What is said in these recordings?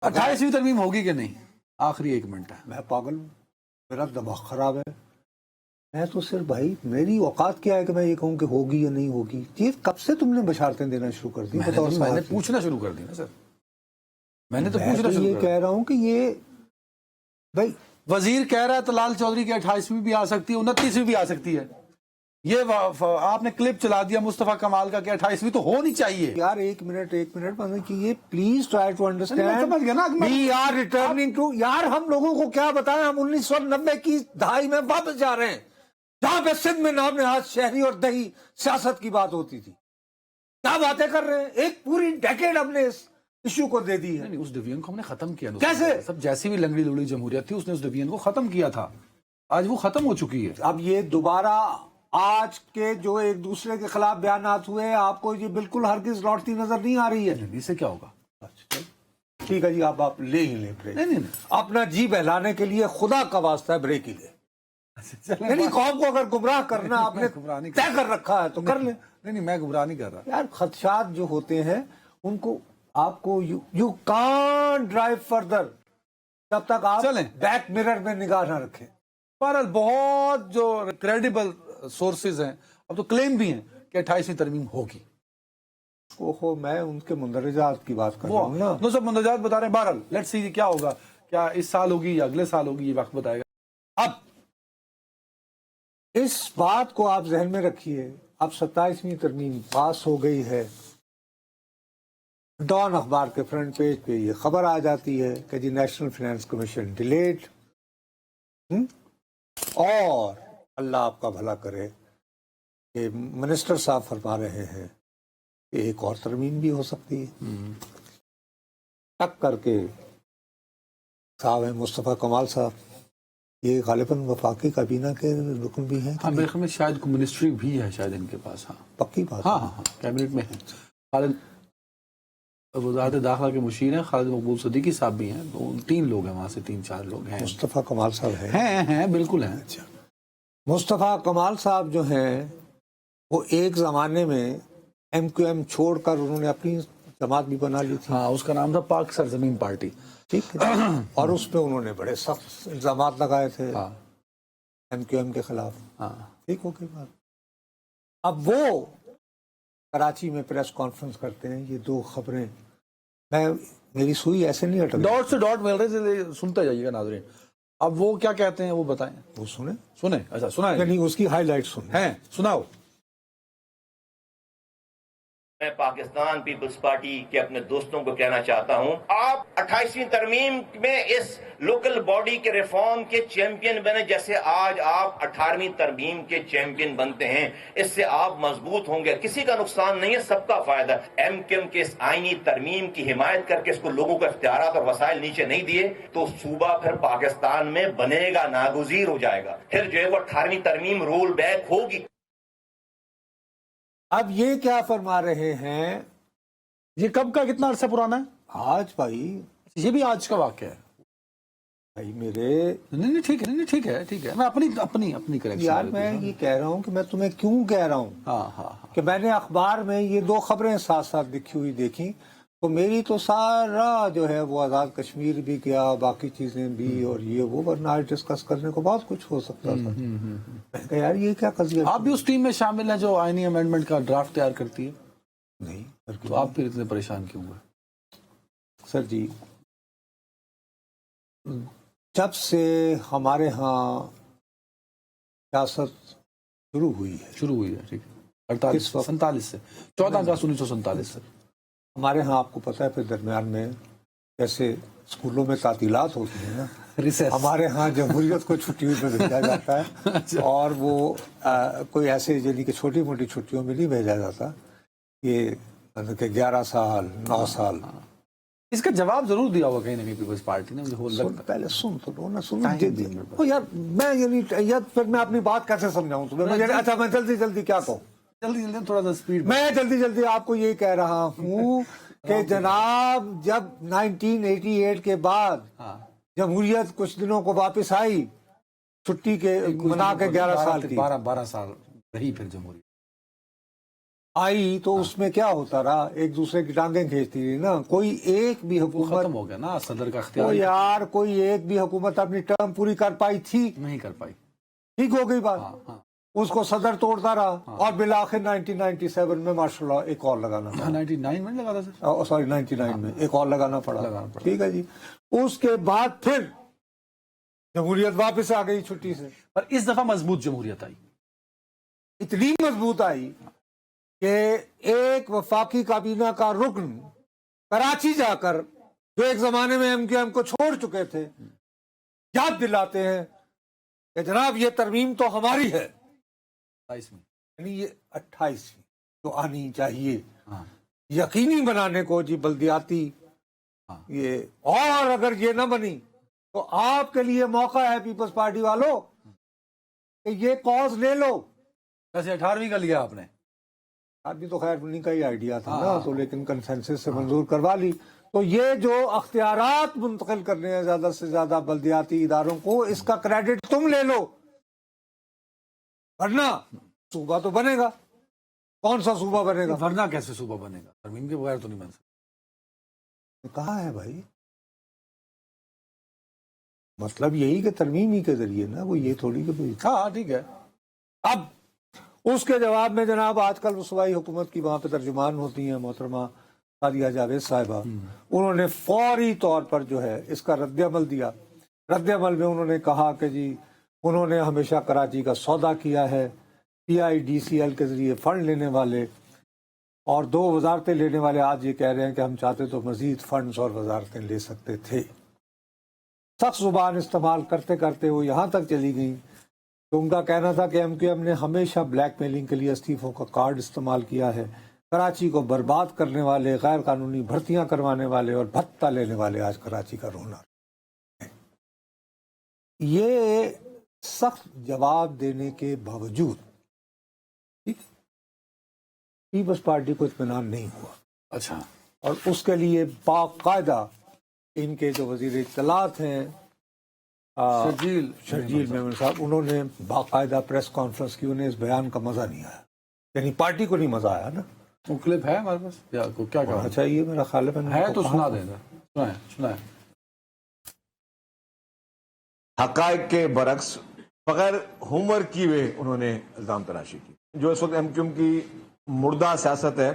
28वीं तरमीम होगी कि नहीं, आखिरी 1 मिनट है। मैं पागल हूँ, मेरा दिमाग खराब है। मैं तो सिर्फ भाई, मेरी औकात क्या है कि मैं ये कहूँ कि होगी या नहीं होगी। ये कब से तुमने बशारतें देना शुरू कर दी? मैंने पूछना शुरू कर दी ना सर, मैंने तो पूछना शुरू ये कर कह रहा हूँ कि ये भाई वजीर कह रहा है तो लाल चौधरी की 28वीं भी आ सकती है, 29वीं भी आ सकती है। ये आपने क्लिप चला दिया मुस्तफा कमाल का कि 28वीं तो होनी चाहिए। यार एक मिनट मतलब कि ये प्लीज ट्राई टू अंडरस्टैंड। समझ गया ना, वी आर रिटर्निंग टू, यार हम लोगों को क्या बताएं, हम 1990 की दहाई में वापस जा रहे हैं, जहां पे सिंध में नाम नहाज शहरी और दही सियासत की बात होती थी। क्या बातें कर रहे हैं, एक पूरी डेकेड हमने इस इशू को दे दी है। नहीं, उस डिवीजन को हमने खत्म किया। कैसे? सब जैसी भी लंगड़ी लुगड़ी जमहूरियत थी उसने उस डिवीजन को खत्म किया था, आज वो खत्म हो चुकी है। अब ये दोबारा आज के जो एक दूसरे के खिलाफ बयानात हुए, आपको ये बिल्कुल हरगिज लौटती नजर नहीं आ रही है। इससे क्या होगा? ठीक है जी, आप ले ही ले ब्रेक। नहीं, अपना जी बहलाने के लिए खुदा का वास्ता है ब्रेक ही ले। नहीं, कौम को अगर गुमराह करना आपने तय कर रखा है तो कर ले। नहीं, मैं गुमराह नहीं कर रहा यार खदशात जो होते हैं उनको आपको यू कांट ड्राइव फर्दर जब तक आप बैक मिरर में निगाह ना रखें। पर बहुत जो क्रेडिबल सोर्सेज हैं अब तो क्लेम भी हैं कि 28वीं तरमीम होगी। ओहो, मैं उनके मुंदरजात की बात कर रहा हूँ ना। वो सब मुंदरजात बता रहे हैं। बहरहाल लेट्स सी क्या होगा, क्या इस साल होगी या अगले साल होगी, ये वक्त बताएगा। अब इस बात को आप जहन में रखिए, अब 27वीं तरमीम पास हो गई है, डॉन अखबार के फ्रंट पेज पे ये खबर आ जाती है कि जी नेशनल फाइनेंस कमीशन डिलेड, और अल्लाह आपका भला करे कि मिनिस्टर साहब फरमा रहे हैं कि एक और तरमीम भी हो सकती है। टक करके साहब है मुस्तफा कमाल साहब, ये गालिबन वफाकी काबीना के रुकन भी हैं। हाँ, मेरे ख्याल में शायद मिनिस्ट्री भी है शायद इनके पास। हाँ, पक्की बात। हाँ, कैबिनेट में है। खालिद वज़ारत दाखिला के मुशीर हैं, खालिद मकबूल सदीकी साहब भी हैं, 3 लोग हैं वहाँ से, 3-4 लोग हैं। मुस्तफा कमाल साहब हैं, बिल्कुल हैं। अच्छा, मुस्तफा कमाल साहब जो हैं वो एक जमाने में MQM छोड़कर उन्होंने अपनी जमात भी बना ली थी। हाँ, उसका नाम था पाक सरजमीन पार्टी। ठीक है। और उस पे उन्होंने बड़े सख्त इल्जामात लगाए थे। हाँ। MQM के खिलाफ। हाँ, ठीक हो गई बात। अब वो कराची में प्रेस कॉन्फ्रेंस करते हैं, ये 2 खबरें मेरी सुई ऐसे नहीं अटक, डॉट से डॉट मिल रहे थे, सुनते जाइएगा नाज़रीन। अब वो क्या कहते हैं वो बताएं। वो सुने। अच्छा, सुना नहीं, उसकी हाईलाइट सुने। सुनाओ। मैं पाकिस्तान पीपल्स पार्टी के अपने दोस्तों को कहना चाहता हूं, आप 28वीं तरमीम में इस लोकल बॉडी के रिफॉर्म के चैंपियन बने, जैसे आज आप 18वीं तरमीम के चैंपियन बनते हैं। इससे आप मजबूत होंगे, किसी का नुकसान नहीं है, सबका फायदा। MQM के इस आईनी तरमीम की हिमायत करके इसको लोगों को इख्तियारात और वसाइल नीचे नहीं दिए तो सूबा फिर पाकिस्तान में बनेगा, नागुज़ीर हो जाएगा। फिर जो है वो 18वीं तरमीम रोल बैक होगी। अब ये क्या फरमा रहे हैं? ये कब का, कितना अरसा पुराना है? आज भाई, ये भी आज का वाक़या है भाई मेरे। नहीं, ठीक है। मैं अपनी करेक्शन यार मैं ये कह रहा हूँ कि मैं तुम्हें क्यों कह रहा हूँ। हाँ। कि मैंने अखबार में ये 2 खबरें साथ साथ लिखी हुई देखी तो मेरी तो सारा जो है वो आज़ाद कश्मीर भी गया, बाकी चीजें भी, और ये वो, वरना आज डिस्कस करने को बहुत कुछ हो सकता था। मैं कहा यार ये क्या कज़िया। आप भी उस टीम में शामिल हैं जो आईनी अमेंडमेंट का ड्राफ्ट तैयार करती है? नहीं, तो आप फिर इतने परेशान क्यों हुए? सर जी, जब से हमारे यहाँ सियासत शुरू हुई है, ठीक है, 47 से 14 अगस्त 1947 से हमारे यहाँ, आपको पता है, फिर दरमियान में जैसे स्कूलों में तातीलात होती है ना, हमारे यहाँ जमहूरियत को छुट्टियों में भेजा जाता है। अच्छा। और वो कोई ऐसे यानी कि छोटी मोटी छुट्टियों में नहीं भेजा जाता, ये मतलब कि 11 साल 9 साल। इसका जवाब जरूर दिया होगा कहीं ना कहीं पीपल्स पार्टी ने, मुझे पहले सुन तो लो ना, सुन यार, मैं यानी फिर मैं अपनी बात कैसे समझाऊं तुम्हें? अच्छा, मैं जल्दी क्या कहूँ, जल्दी थोड़ा सा स्पीड। मैं जल्दी आपको ये कह रहा हूँ कि जनाब, जब 1988 के बाद जमहूरियत कुछ दिनों को वापस आई, छुट्टी के मना के 11 साल की, 12 साल रही फिर जमहूरियत। आई तो उसमें क्या होता रहा, एक दूसरे की टांगें खींचती रही ना। कोई एक भी वो हुकूमत, खत्म हो गया ना सदर का तो अख्तियार, यार कोई एक भी हुकूमत अपनी टर्म पूरी कर पाई थी? नहीं कर पाई। ठीक हो गई बात। हाँ हाँ उसको सदर तोड़ता रहा और बिलाखिर 1997 में माशाल्लाह एक और लगाना पड़ा। 99 में लगा था सर। सॉरी 99 में एक और लगाना पड़ा। ठीक है जी। उसके बाद फिर जमहूरियत वापस आ गई छुट्टी से, पर इस दफा मजबूत जमहूरियत आई। इतनी मजबूत आई कि एक वफाकी काबीना का रुकन कराची जाकर, जो एक जमाने में एमक्यूएम को छोड़ चुके थे, याद दिलाते हैं कि जनाब ये तरमीम तो हमारी है, 28 में, यानी ये 28वीं जो आनी चाहिए, हाँ यकीनी बनाने को जी बल्दियाती। हाँ। ये और अगर ये ना बनी तो आपके लिए मौका है पीपल्स पार्टी वालों कि ये कॉज ले लो। वैसे 18वीं का लिया आपने। आदमी तो खैर उन्हीं का ही आइडिया था ना, हाँ। तो लेकिन कंसेंसस से मंजूर करवा ली। तो ये जो अख्तियारात मुंतकिल करने हैं ज्यादा से ज्यादा बल्दियाती इदारों को, इसका क्रेडिट तुम ले लो, वरना सूबा तो बनेगा। कौन सा सूबा बनेगा? वरना कैसे सूबा बनेगा? तरमीम के बगैर तो नहीं बन सकता। कहा है भाई, मतलब यही कि तरमीम ही के जरिए ना, वो ये थोड़ी कि कोई। हाँ ठीक है। अब उसके जवाब में जनाब आजकल रसूआई हुकूमत की वहां पे तर्जुमान होती हैं मोहतरमा सादिया जावेद साहिबा, उन्होंने फौरी तौर पर जो है इसका रद्द-ए-अमल दिया। रद्द-ए-अमल में उन्होंने कहा कि जी उन्होंने हमेशा कराची का सौदा किया है, PIDCL के जरिए फंड लेने वाले और 2 वजारतें लेने वाले आज ये कह रहे हैं कि हम चाहते तो मजीद फंड्स और वजारतें ले सकते थे। सख्त जुबान इस्तेमाल करते करते वो यहाँ तक चली गई तो उनका कहना था कि MQM ने हमेशा ब्लैकमेलिंग के लिए इस्तीफों का कार्ड इस्तेमाल किया है। कराची को बर्बाद करने वाले, गैर कानूनी भर्तियां करवाने वाले और भत्ता लेने वाले आज कराची का रोना है। ये सख्त जवाब देने के बावजूद पीपल्स पार्टी को इत्मीनान नहीं हुआ। अच्छा। और उसके लिए बाकायदा इनके जो वजीर इत्तलात हैं शर्जील मेमन साहब, उन्होंने बाकायदा प्रेस कॉन्फ्रेंस की। उन्हें इस बयान का मजा नहीं आया, यानी पार्टी को नहीं मजा आया ना। वो क्लिप है हमारे पास या को क्या कहना चाहिए? मेरा ख्याल है तो सुना देगा। सुना है। हकायक के बरक्स बगैर होमवर्क किए हुए उन्होंने इल्जाम तराशी की। जो इस वक्त MQM की मुर्दा सियासत है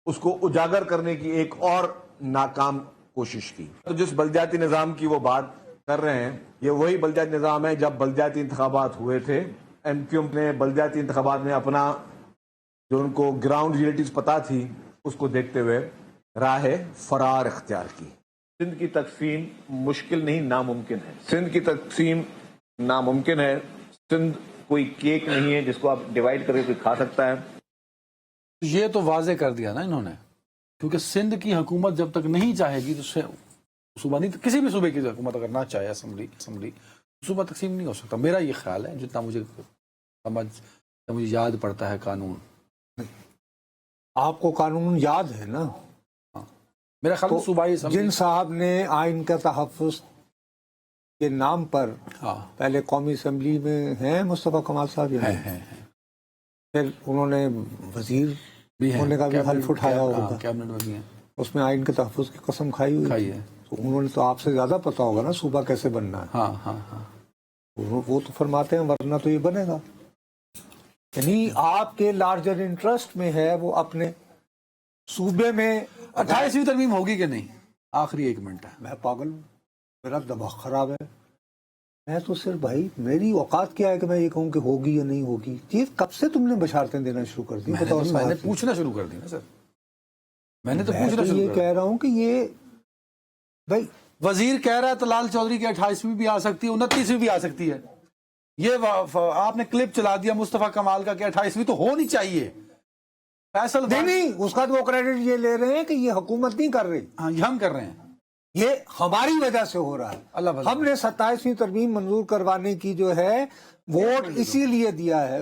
उसको उजागर करने की एक और नाकाम कोशिश की। तो जिस बल्दियाती निज़ाम की वो बात कर रहे हैं, ये वही बल्दियाती निज़ाम है जब बल्दियाती इंतखाबात हुए थे। MQM ने बल्दियाती इंतखाबात में अपना जो उनको ग्राउंड रियलिटीज पता थी उसको देखते हुए राह फरार इख्तियार की। सिंध की तकसीम मुश्किल नहीं नामुमकिन है। सिंध की तकसीम नामुमकिन है। सिंध कोई केक नहीं है जिसको आप डिवाइड करके कोई खा सकता है। ये तो वाजे कर दिया ना इन्होंने, क्योंकि सिंध की हुकूमत जब तक नहीं चाहेगी तो सूबा नहीं, किसी भी सूबे की हुकूमत अगर ना चाहे असम्बली सूबा तकसीम नहीं हो सकता। मेरा ये ख्याल है, जितना मुझे याद पड़ता है कानून। आपको कानून याद है ना? मेरा ख्याल तो सूबाई जिन साहब ने आइन का तहफ़्फ़ुज़ के नाम पर पहले कौमी असम्बली में हैं मुस्तफ़ा कमाल साहब हैं, फिर उन्होंने वजीर भी होने का भी हल्फ उठाया होगा, कैबिनेट में भी हैं, उसमें आइन के तहफ़्फ़ुज़ की कसम खाई हुई है। तो उन्होंने तो आपसे ज्यादा पता होगा ना सूबा कैसे बनना है। हाँ। वो तो फरमाते हैं वरना तो ये बनेगा। यानी आपके लार्जर इंटरेस्ट में है वो अपने सूबे में 28वीं तरमीम होगी कि नहीं? आखिरी 1 मिनट है। मैं पागल हूँ, मेरा दिमाग खराब है। मैं तो सिर्फ भाई, मेरी औकात क्या है कि मैं ये कहूँ कि होगी या नहीं होगी? ये कब से तुमने बशारतें देना शुरू कर दी? मैंने पूछना शुरू कर दी ना सर। मैंने तो पूछना शुरू ये कह रहा हूँ कि ये भाई वजीर कह रहा है तलाल चौधरी की 28वीं भी आ सकती है, 29वीं भी आ सकती है। ये आपने क्लिप चला दिया मुस्तफा कमाल का कि 28वीं तो होनी चाहिए। फैसल नहीं, उसका तो वो क्रेडिट ये ले रहे हैं कि ये हुकूमत नहीं कर रही। हाँ, ये हम कर रहे हैं, ये हमारी वजह से हो रहा है। हमने 27वीं तरमीम मंजूर करवाने की जो है वोट इसीलिए दिया है।